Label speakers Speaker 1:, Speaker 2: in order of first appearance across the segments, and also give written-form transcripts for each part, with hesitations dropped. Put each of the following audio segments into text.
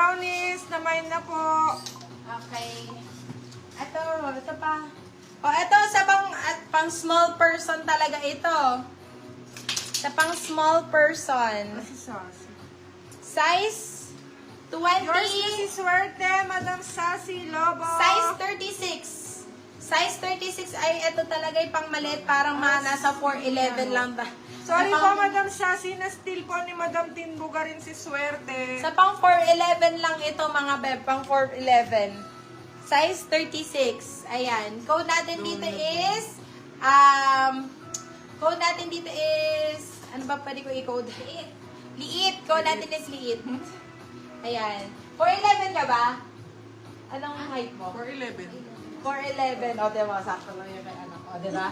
Speaker 1: brownies, naman na po.
Speaker 2: Okay. Ito pa. Ito sa pang small person talaga ito. Sa pang small person.
Speaker 1: Si Sassy.
Speaker 2: Size 20.
Speaker 1: Yours na si Swerte, Madam Sassy Lobo.
Speaker 2: Size 36. Size 36 ay ito talaga yung pang maliit. Parang mga nasa 4'11 lang ba?
Speaker 1: Sorry
Speaker 2: Sa
Speaker 1: po,
Speaker 2: pang-
Speaker 1: Madam Sassy, na steal po ni Madam Tinbuga rin si Swerte.
Speaker 2: Sa pang 4'11 lang ito mga beb. Pang 4'11. Size 36. Ayan. Code natin dito is, ano ba pwede ko i-code? Liit. Code natin is liit. Ayan. 4'11 ka ba? Anong height mo?
Speaker 1: 4'11.
Speaker 2: 4'11. O, diba? Sakto lang yung kay anak ko. Diba?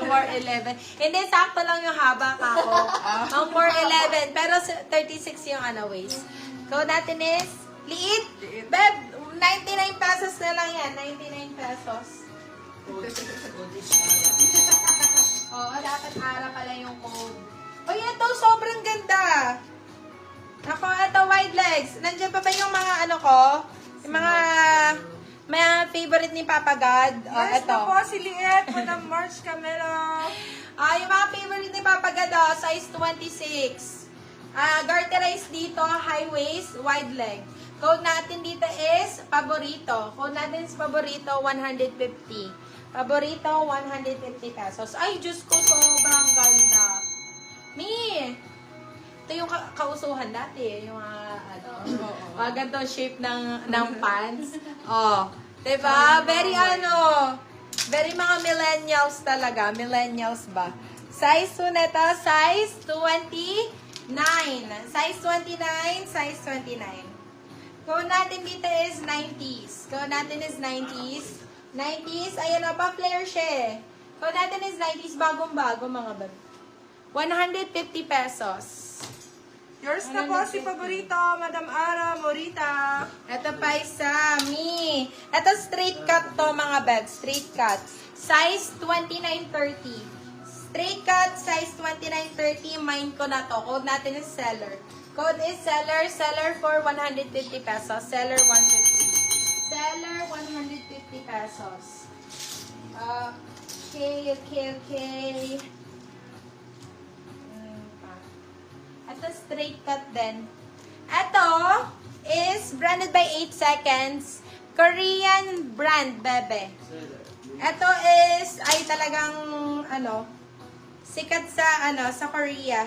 Speaker 2: 4'11. Hindi, sakto lang yung haba ka ko. Ang 4'11. Pero 36 yung waist. Code natin is liit. Beb, 99 pesos na lang yan. 99 pesos. Dapat ara pala yung code. Ito, sobrang ganda. Ako, ito, wide legs. Nandiyan pa ba yung mga yung mga favorite ni Papa God?
Speaker 1: Yes
Speaker 2: Ito.
Speaker 1: na po, si Liet, Madam March Camelo.
Speaker 2: Yung mga favorite ni Papa God, size 26. Garterized dito, high waist, wide leg. Code natin dito is paborito. Code natin is paborito, 150. Paborito, 150 pesos. Ay, Diyos ko, sobrang ganda. Ito yung kausuhan dati. Yung ganito shape ng pants. Diba? Very very mga millennials talaga. Millennials ba? Size po nito, size 29. Size 29, size 29. Code natin dito is 90s. Code natin is 90s. 90s, ayan na, pa-flare siya eh. Code natin is 90s, bagong-bago mga bag. 150 pesos.
Speaker 1: Yours na po si paborito, Madam Ara Morita.
Speaker 2: Ito pa isa, Ito straight cut to mga bag, straight cut. Size 29-30. Straight cut, size 29-30, mine ko na to. Code natin is seller. Code is seller for 150 pesos. Seller 150. Seller 150 pesos. Okay. Ito straight cut din. Ito is branded by 8 Seconds. Korean brand, bebe. Ito is, talagang, sikat sa, sa Korea.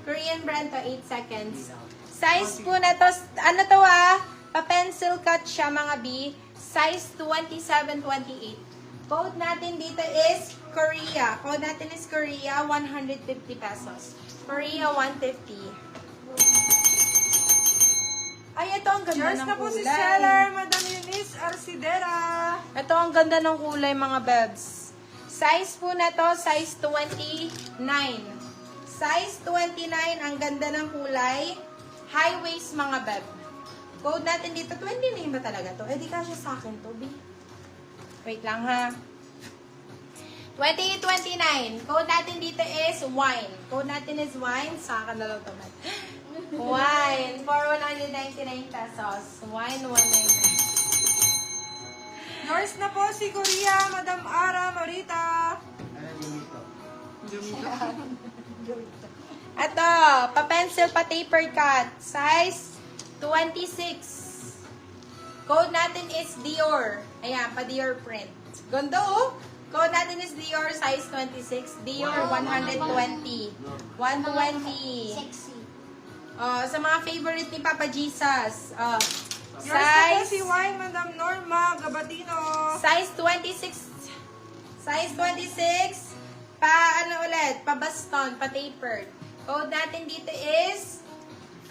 Speaker 2: Korean brand to, 8 Seconds. Size po na to, pa-pencil cut siya, mga B. Size 27-28. Code natin dito is Korea. Code natin is Korea, 150 pesos. Korea, 150. Ito ang ganda
Speaker 1: Yours
Speaker 2: ng
Speaker 1: na po si
Speaker 2: kulay.
Speaker 1: seller, Madam Eunice Arcidera.
Speaker 2: Ito ang ganda ng kulay, mga bebs. Size po na to, size 29. Size 29, ang ganda ng kulay. High waist, mga beb. Code natin dito, 29 ba talaga to? Di kasya sa akin to, B. Wait lang, ha. 2029. Code natin dito is wine. Code natin is wine. Sa akin na lang to, man. Wine. For 199 pesos. Wine, 199.
Speaker 1: Yours na po si Korea, Madam Ara Morita.
Speaker 2: Ito, pa-pencil, pa-taper cut. Size 26. Code natin is Dior. Ayan, pa-Dior print. Ganda, oh. Code natin is Dior, size 26. Dior, 120. 120.
Speaker 3: Sexy.
Speaker 2: Sa mga favorite ni Papa Jesus.
Speaker 1: Yours na po
Speaker 2: Size,
Speaker 1: si Wine, Madam Norma Gabatino.
Speaker 2: size 26. Size 26. Pa-baston, pa-tapered. Code natin dito is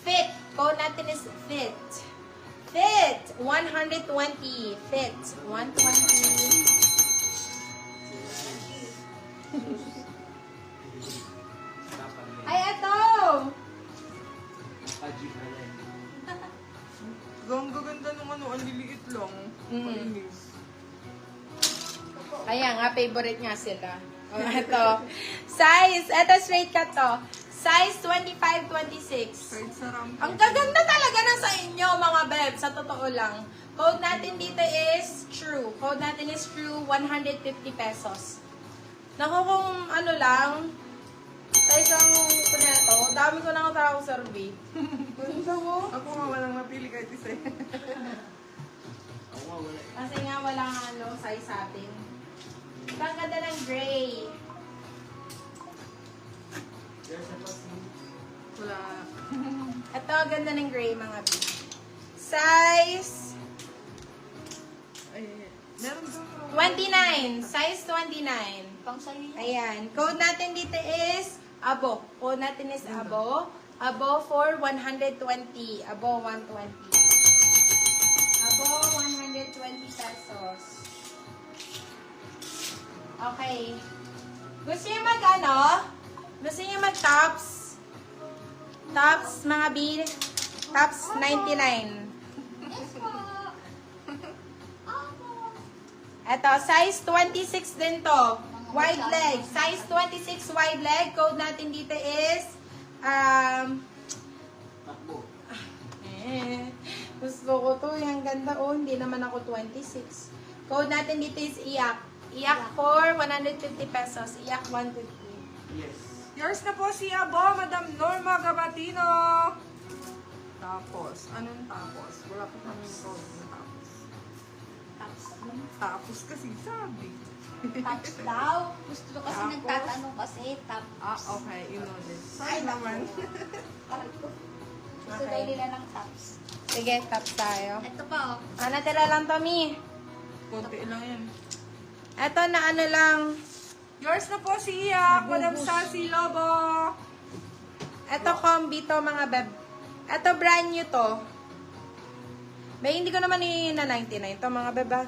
Speaker 2: fit. Code natin is fit. Fit, 120. Fit, 120. Ito!
Speaker 1: Ganda nung ang liliit lang. Malinis.
Speaker 2: Kaya nga, favorite nga sila. Ito. Size, ito straight cut to. Size 25-26.
Speaker 1: Kahit sa ramp.
Speaker 2: Ang gaganda talaga na sa inyo, mga beb. Sa totoo lang. Code natin dito is true. Code natin is true, 150 pesos. Naku, kung ano lang, sa isang kuneto, dami ko nang tao survey. Gusto mo?
Speaker 1: Ako nga walang napili kahit isa.
Speaker 2: Kasi nga walang ano, size sa atin. Ito ang ganda ng gray.
Speaker 1: Wala.
Speaker 2: Ito ang ganda ng gray, mga beb. Size
Speaker 1: Ay, meron doon.
Speaker 2: 29. Size 29.
Speaker 3: Pang sa'yo.
Speaker 2: Ayan. Code natin dito is abo. Code natin is abo. Abo for 120. Abo 120. Abo 120 pesos. Okay. Gusto niyo mag ano? Gusto niyo mag tops? Tops mga B. Tops 99. Ito, size 26 din to. Wide leg. Size 26 wide leg. Code natin dito is, gusto ko to. Yung ganda. Oh, hindi naman ako 26. Code natin dito is iyak. Iyak for 150 pesos. Iyak 150.
Speaker 1: Yours na po si Abo, Madam Norma Gabatino. Tapos, anong tapos? Wala pa kami code na tapos. Tapos kasi sabi.
Speaker 3: Tops daw. Gusto ko kasi
Speaker 1: Tapos?
Speaker 3: nagtatanong kasi. Top.
Speaker 1: Okay, inooded. Sorry naman.
Speaker 3: Gusto daw nila ng tops.
Speaker 2: Sige, top tayo.
Speaker 3: Ito pa oh.
Speaker 2: Natira lang, Tommy.
Speaker 1: Konti lang yan.
Speaker 2: Ito na ano lang.
Speaker 1: Yours na po si Iyak, Madam Sassy Lobo.
Speaker 2: Ito combi to, mga beb. Ito brand new to. May hindi ko naman na 99 to, mga beba.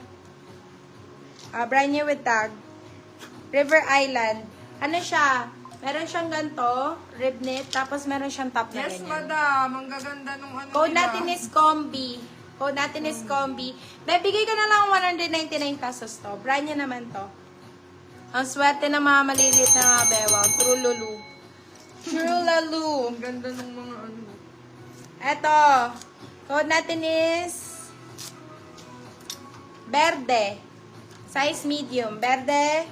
Speaker 2: Brand new with tag. River Island. Ano siya? Meron siyang ganito, rib knit, tapos meron siyang top na
Speaker 1: Yes,
Speaker 2: ganyan.
Speaker 1: Madam. Ang gaganda nung ano
Speaker 2: Code
Speaker 1: nila.
Speaker 2: natin is combi. Code natin is combi. Bibigay ko na lang 199 pesos to. Brand new naman to. Ang swerte ng mga maliliit na mga bewang. True lulu. True lulu.
Speaker 1: Ang ganda nung mga ano.
Speaker 2: Eto. Code natin is Verde. Size medium. Verde.